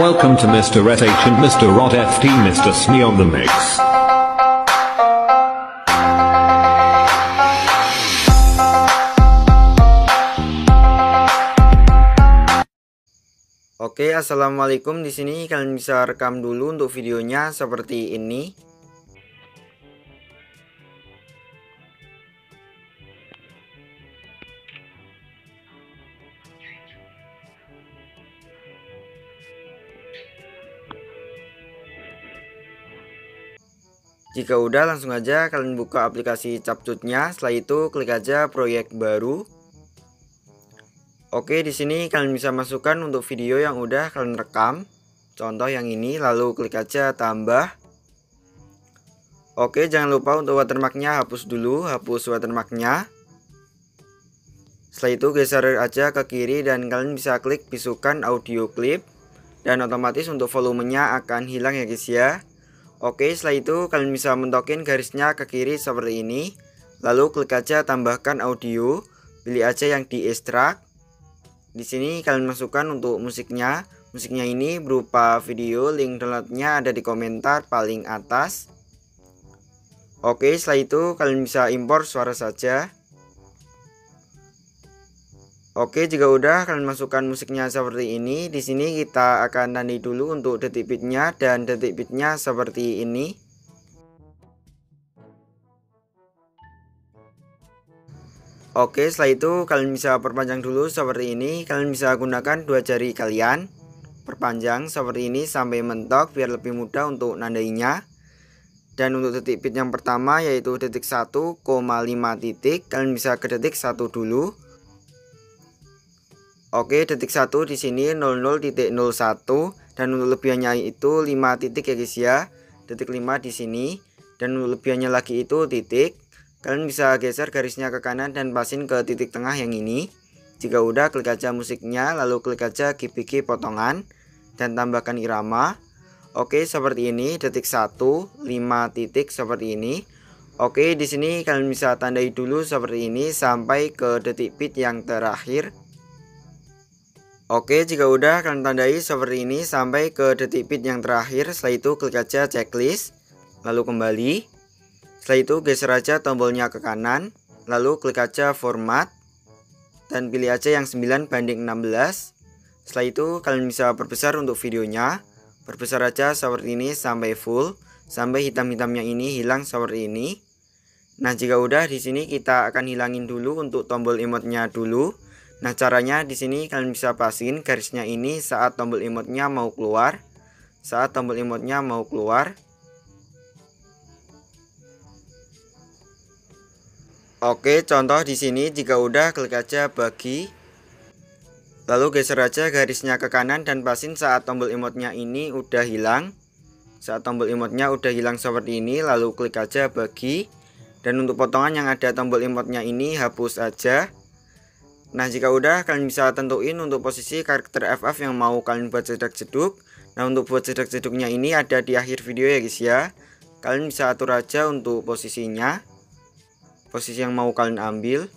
Welcome to Mr. SH and Mr. Rod FT, Mr. SME on the mix. Oke, assalamualaikum. Di sini kalian bisa rekam dulu untuk videonya seperti ini. Jika udah, langsung aja kalian buka aplikasi CapCutnya. Setelah itu klik aja proyek baru. Oke, di sini kalian bisa masukkan untuk video yang udah kalian rekam. Contoh yang ini, lalu klik aja tambah. Oke, jangan lupa untuk watermarknya hapus dulu, hapus watermarknya. Setelah itu geser aja ke kiri dan kalian bisa klik bisukan audio clip. Dan otomatis untuk volumenya akan hilang ya guys ya. Oke, setelah itu kalian bisa mentokin garisnya ke kiri seperti ini. Lalu klik aja tambahkan audio, pilih aja yang di ekstrak. Di sini kalian masukkan untuk musiknya. Musiknya ini berupa video, link downloadnya ada di komentar paling atas. Oke, setelah itu kalian bisa impor suara saja. Oke, jika udah kalian masukkan musiknya seperti ini. Di sini kita akan tandai dulu untuk detik bitnya, dan detik bitnya seperti ini. Oke, setelah itu kalian bisa perpanjang dulu seperti ini. Kalian bisa gunakan dua jari kalian, perpanjang seperti ini sampai mentok biar lebih mudah untuk nandainya. Dan untuk detik bit yang pertama yaitu detik 1,5 titik, kalian bisa ke detik 1 dulu. Oke, detik 1 di sini 00.01 dan untuk lebihannya itu 5 titik ya guys ya. Detik 5 di sini dan untuk lebihannya lagi itu titik. Kalian bisa geser garisnya ke kanan dan pasin ke titik tengah yang ini. Jika udah, klik aja musiknya, lalu klik aja GPG potongan dan tambahkan irama. Oke, seperti ini detik 1 5 titik seperti ini. Oke, di sini kalian bisa tandai dulu seperti ini sampai ke detik bit yang terakhir. Oke, jika udah kalian tandai seperti ini sampai ke detik bit yang terakhir. Setelah itu klik aja checklist, lalu kembali. Setelah itu geser aja tombolnya ke kanan, lalu klik aja format dan pilih aja yang 9:16. Setelah itu kalian bisa perbesar untuk videonya. Perbesar aja seperti ini sampai full, sampai hitam-hitamnya ini hilang seperti ini. Nah, jika udah, di sini kita akan hilangin dulu untuk tombol emotnya dulu. Nah, caranya di sini kalian bisa pasin garisnya ini saat tombol emotnya mau keluar. Saat tombol emotnya mau keluar. Oke, contoh di sini jika udah, klik aja bagi. Lalu geser aja garisnya ke kanan dan pasin saat tombol emotnya ini udah hilang. Saat tombol emotnya udah hilang seperti ini, lalu klik aja bagi. Dan untuk potongan yang ada tombol emotnya ini hapus aja. Nah, jika udah, kalian bisa tentuin untuk posisi karakter FF yang mau kalian buat jedak-jeduk. Nah, untuk buat jedak-jeduknya ini ada di akhir video ya guys ya. Kalian bisa atur aja untuk posisinya, posisi yang mau kalian ambil.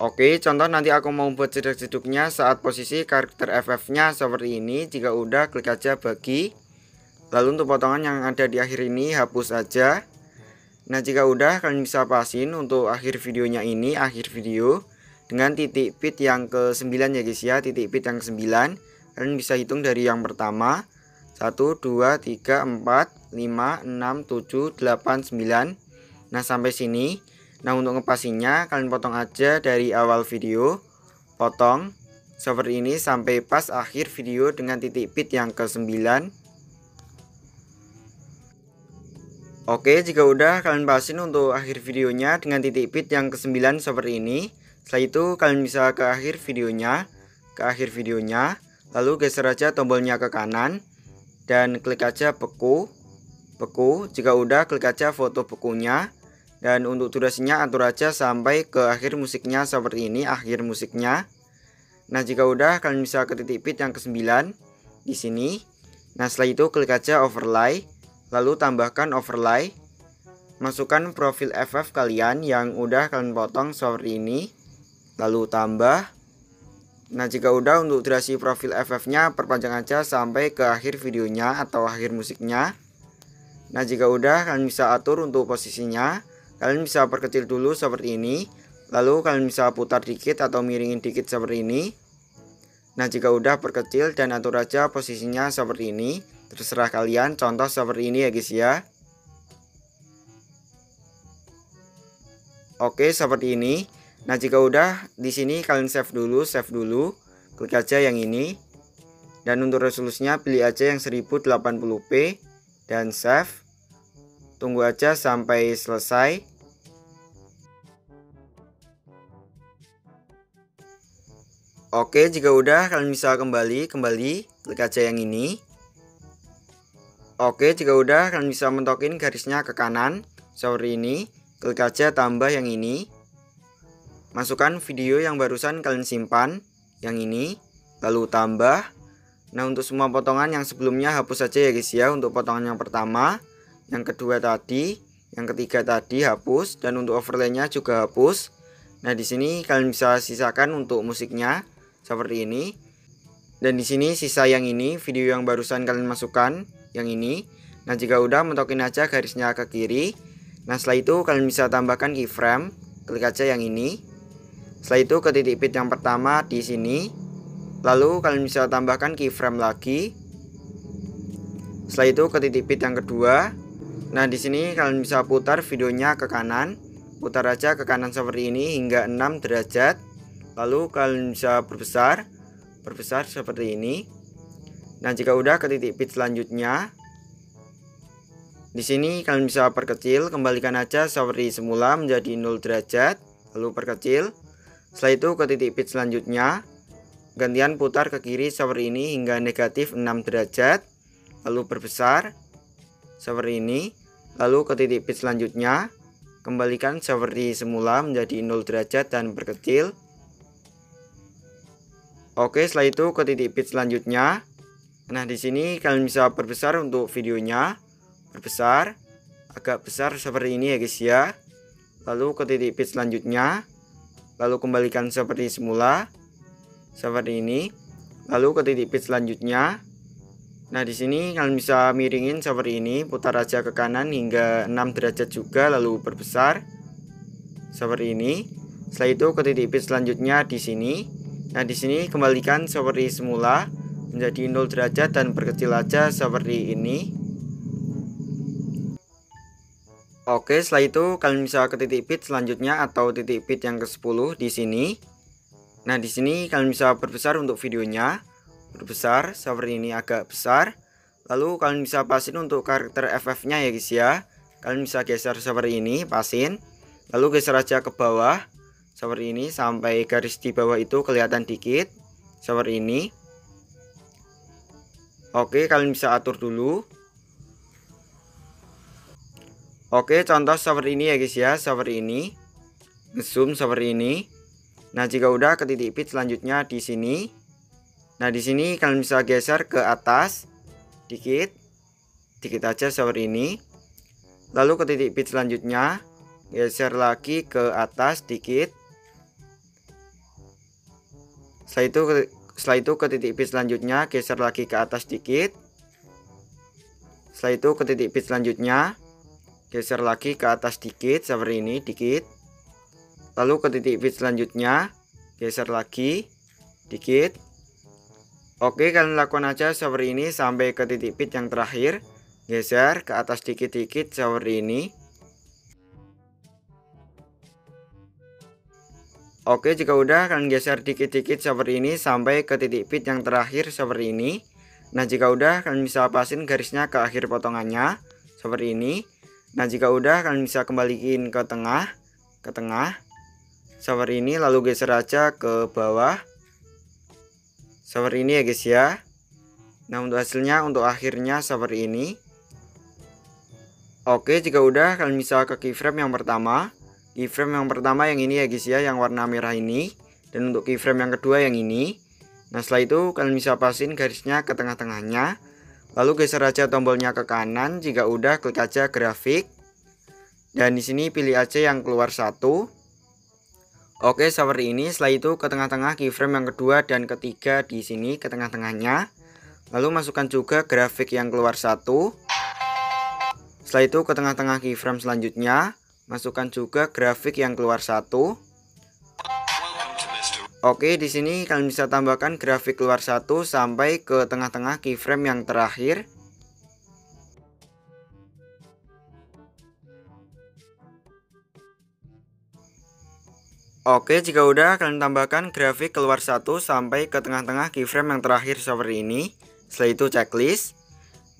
Oke, contoh nanti aku mau buat jedak-jeduknya saat posisi karakter FF-nya seperti ini. Jika udah, klik aja bagi. Lalu untuk potongan yang ada di akhir ini hapus aja. Nah, jika udah, kalian bisa pasin untuk akhir videonya ini, akhir video dengan titik bit yang ke-9 ya guys ya. Titik bit yang ke-9 kalian bisa hitung dari yang pertama 1, 2, 3, 4, 5, 6, 7, 8, 9. Nah, sampai sini. Nah, untuk ngepasinya kalian potong aja dari awal video, potong seperti ini sampai pas akhir video dengan titik bit yang ke-9. Oke, jika udah, kalian pasin untuk akhir videonya dengan titik bit yang ke-9 seperti ini. Setelah itu kalian bisa ke akhir videonya, lalu geser aja tombolnya ke kanan dan klik aja beku. Jika udah, klik aja foto bekunya. Dan untuk durasinya atur aja sampai ke akhir musiknya seperti ini, akhir musiknya. Nah, jika udah, kalian bisa ke titik bit yang ke-9 di sini. Nah, setelah itu klik aja overlay. Lalu tambahkan overlay. Masukkan profil FF kalian yang udah kalian potong seperti ini. Lalu tambah. Nah, jika udah, untuk durasi profil FF-nya perpanjang aja sampai ke akhir videonya atau akhir musiknya. Nah, jika udah, kalian bisa atur untuk posisinya. Kalian bisa perkecil dulu seperti ini. Lalu kalian bisa putar dikit atau miringin dikit seperti ini. Nah, jika udah, perkecil dan atur aja posisinya seperti ini. Terserah kalian, contoh seperti ini ya guys ya. Oke, seperti ini. Nah, jika udah, di sini kalian save dulu. Klik aja yang ini. Dan untuk resolusinya pilih aja yang 1080p dan save. Tunggu aja sampai selesai. Oke, jika udah, kalian bisa kembali, klik aja yang ini. Oke, jika udah, kalian bisa mentokin garisnya ke kanan seperti ini. Klik aja tambah yang ini. Masukkan video yang barusan kalian simpan, yang ini, lalu tambah. Nah, untuk semua potongan yang sebelumnya hapus saja ya guys ya. Untuk potongan yang pertama, yang kedua tadi, yang ketiga tadi hapus, dan untuk overlaynya juga hapus. Nah, di sini kalian bisa sisakan untuk musiknya seperti ini. Dan di sini sisa yang ini, video yang barusan kalian masukkan, yang ini. Nah, jika udah, mentokin aja garisnya ke kiri. Nah, setelah itu kalian bisa tambahkan keyframe, klik aja yang ini. Setelah itu ke titik pit yang pertama di sini. Lalu kalian bisa tambahkan keyframe lagi. Setelah itu ke titik pit yang kedua. Nah, di sini kalian bisa putar videonya ke kanan. Putar aja ke kanan seperti ini hingga 6 derajat. Lalu kalian bisa perbesar seperti ini. Nah, jika udah, ke titik pit selanjutnya. Di sini kalian bisa perkecil, kembalikan aja seperti semula menjadi 0 derajat, lalu perkecil. Setelah itu ke titik pit selanjutnya, gantian putar ke kiri seperti ini hingga negatif 6 derajat, lalu perbesar seperti ini. Lalu ke titik pit selanjutnya, kembalikan seperti semula menjadi 0 derajat dan perkecil. Oke, setelah itu ke titik pit selanjutnya. Nah, di sini kalian bisa perbesar untuk videonya, perbesar agak besar seperti ini ya guys ya. Lalu ke titik pit selanjutnya, lalu kembalikan seperti semula seperti ini. Lalu ke titik pit selanjutnya. Nah, di sini kalian bisa miringin seperti ini, putar aja ke kanan hingga 6 derajat juga, lalu perbesar seperti ini. Setelah itu ke titik pit selanjutnya di sini. Nah, di sini kembalikan seperti semula menjadi 0 derajat dan perkecil aja seperti ini. Oke, setelah itu kalian bisa ke titik pit selanjutnya atau titik pit yang ke-10 di sini. Nah, di sini kalian bisa perbesar untuk videonya. Perbesar seperti ini agak besar. Lalu kalian bisa pasin untuk karakter FF-nya ya guys ya. Kalian bisa geser seperti ini, pasin. Lalu geser aja ke bawah seperti ini sampai garis di bawah itu kelihatan dikit seperti ini. Oke, kalian bisa atur dulu. Oke, contoh seperti ini ya guys ya, seperti ini. Ngezoom seperti ini. Nah, jika udah, ke titik pit selanjutnya di sini. Nah, di sini kalian bisa geser ke atas dikit aja seperti ini. Lalu ke titik pit selanjutnya, geser lagi ke atas dikit. Setelah itu ke titik pit selanjutnya, geser lagi ke atas dikit. Setelah itu ke titik pit selanjutnya, geser lagi ke atas dikit seperti ini, dikit. Lalu ke titik pit selanjutnya, geser lagi dikit. Oke, kalian lakukan aja seperti ini sampai ke titik pit yang terakhir. Geser ke atas dikit-dikit seperti ini. Oke, jika udah, kalian geser dikit-dikit seperti ini sampai ke titik pit yang terakhir seperti ini. Nah, jika udah, kalian bisa pasin garisnya ke akhir potongannya seperti ini. Nah, jika udah, kalian bisa kembaliin ke tengah seperti ini, lalu geser aja ke bawah seperti ini ya guys ya. Nah, untuk hasilnya, untuk akhirnya seperti ini. Oke, jika udah, kalian bisa ke keyframe yang pertama. Keyframe yang pertama yang ini ya guys ya, yang warna merah ini. Dan untuk keyframe yang kedua yang ini. Nah, setelah itu kalian bisa pasin garisnya ke tengah-tengahnya. Lalu geser aja tombolnya ke kanan. Jika udah, klik aja grafik. Dan di sini pilih aja yang keluar satu. Oke, seperti ini. Setelah itu ke tengah-tengah keyframe yang kedua dan ketiga di sini ke tengah-tengahnya. Lalu masukkan juga grafik yang keluar satu. Setelah itu ke tengah-tengah keyframe selanjutnya, masukkan juga grafik yang keluar satu. Oke, di sini kalian bisa tambahkan grafik keluar satu sampai ke tengah-tengah keyframe yang terakhir. Oke, jika udah kalian tambahkan grafik keluar satu sampai ke tengah-tengah keyframe yang terakhir seperti ini. Setelah itu checklist.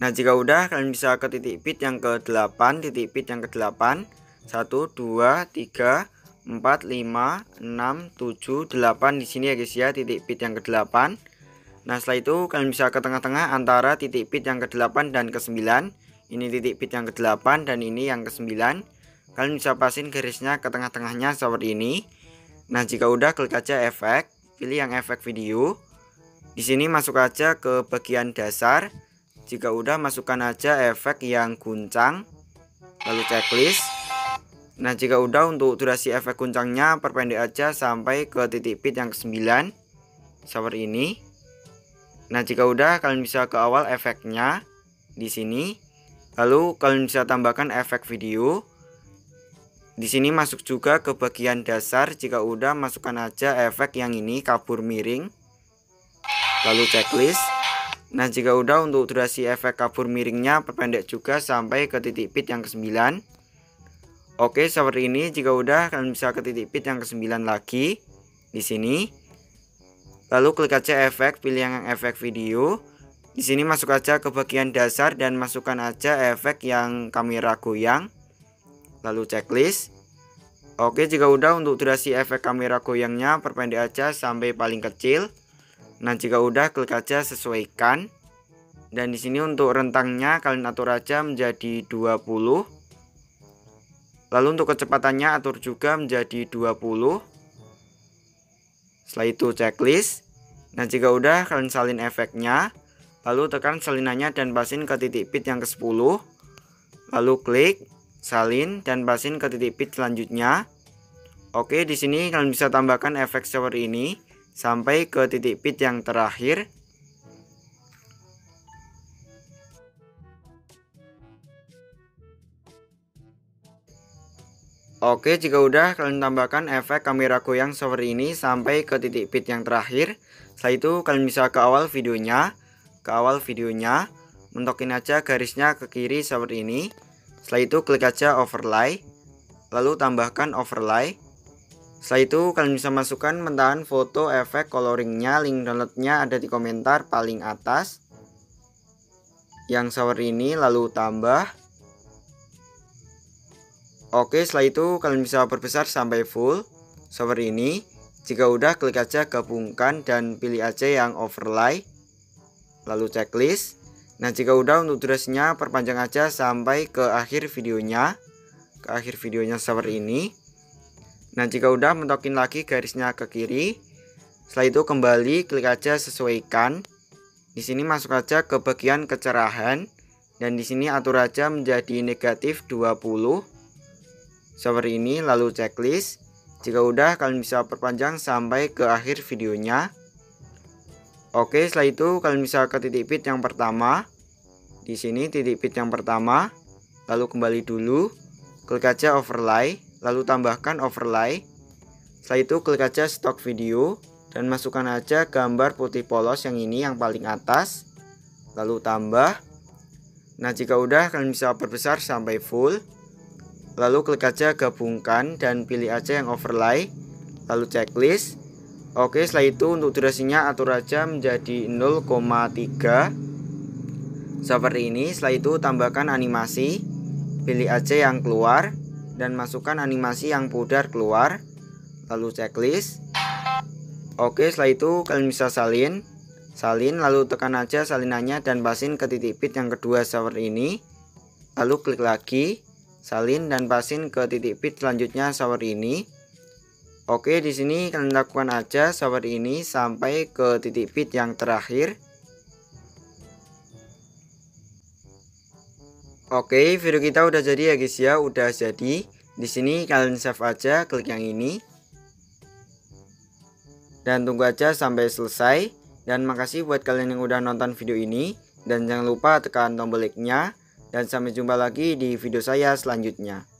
Nah, jika udah kalian bisa ke titik bit yang ke-8, titik bit yang ke-8. 1 2 3 4 5 6 7 8 di sini ya guys ya, titik bit yang ke-8. Nah, setelah itu kalian bisa ke tengah-tengah antara titik bit yang ke-8 dan ke-9. Ini titik bit yang ke-8 dan ini yang ke-9. Kalian bisa pasin garisnya ke tengah-tengahnya seperti ini. Nah, jika udah klik aja efek, pilih yang efek video. Di sini masuk aja ke bagian dasar. Jika udah masukkan aja efek yang guncang. Lalu checklist. Nah, jika udah untuk durasi efek guncangnya perpendek aja sampai ke titik bit yang ke-9. Seperti ini. Nah, jika udah kalian bisa ke awal efeknya di sini. Lalu kalian bisa tambahkan efek video. Di sini masuk juga ke bagian dasar. Jika udah masukkan aja efek yang ini kabur miring. Lalu checklist. Nah, jika udah untuk durasi efek kabur miringnya perpendek juga sampai ke titik bit yang ke-9. Oke, seperti ini. Jika udah kalian bisa ke titik bit yang ke-9 lagi di sini. Lalu klik aja efek, pilih yang efek video. Di sini masuk aja ke bagian dasar dan masukkan aja efek yang kamera goyang. Lalu checklist. Oke, jika udah untuk durasi efek kamera goyangnya perpendek aja sampai paling kecil. Nah, jika udah klik aja sesuaikan. Dan di sini untuk rentangnya kalian atur aja menjadi 20. Lalu untuk kecepatannya atur juga menjadi 20. Setelah itu checklist. Nah, jika udah kalian salin efeknya. Lalu tekan salinannya dan pasin ke titik bit yang ke-10. Lalu klik salin dan pasin ke titik bit selanjutnya. Oke, di sini kalian bisa tambahkan efek seperti ini sampai ke titik bit yang terakhir. Oke, jika udah kalian tambahkan efek kamera goyang seperti ini sampai ke titik bit yang terakhir. Setelah itu kalian bisa ke awal videonya. Mentokin aja garisnya ke kiri seperti ini. Setelah itu klik aja overlay. Lalu tambahkan overlay. Setelah itu kalian bisa masukkan mentahan foto efek coloringnya. Link downloadnya ada di komentar paling atas. Yang seperti ini lalu tambah. Oke, setelah itu kalian bisa perbesar sampai full seperti ini. Jika udah klik aja gabungkan dan pilih aja yang overlay. Lalu checklist. Nah, jika udah untuk durasinya perpanjang aja sampai ke akhir videonya. Seperti ini. Nah, jika udah mentokin lagi garisnya ke kiri. Setelah itu kembali klik aja sesuaikan. Di sini masuk aja ke bagian kecerahan dan di sini atur aja menjadi negatif 20. Seperti ini, lalu checklist. Jika udah kalian bisa perpanjang sampai ke akhir videonya. Oke, setelah itu kalian bisa ke titik bit yang pertama. Di sini titik bit yang pertama. Lalu kembali dulu. Klik aja overlay, lalu tambahkan overlay. Setelah itu klik aja stock video dan masukkan aja gambar putih polos yang ini yang paling atas. Lalu tambah. Nah, jika udah kalian bisa perbesar sampai full. Lalu klik aja gabungkan dan pilih aja yang overlay. Lalu checklist. Oke, setelah itu untuk durasinya atur aja menjadi 0,3 seperti ini. Setelah itu tambahkan animasi. Pilih aja yang keluar dan masukkan animasi yang pudar keluar. Lalu checklist. Oke, setelah itu kalian bisa salin lalu tekan aja salinannya dan pasin ke titik bit yang kedua seperti ini. Lalu klik lagi, salin dan pasin ke titik bit selanjutnya seperti ini. Oke, di sini kalian lakukan aja seperti ini sampai ke titik bit yang terakhir. Oke, video kita udah jadi ya guys ya, udah jadi. Di sini kalian save aja, klik yang ini. Dan tunggu aja sampai selesai. Dan makasih buat kalian yang udah nonton video ini. Dan jangan lupa tekan tombol like-nya. Dan sampai jumpa lagi di video saya selanjutnya.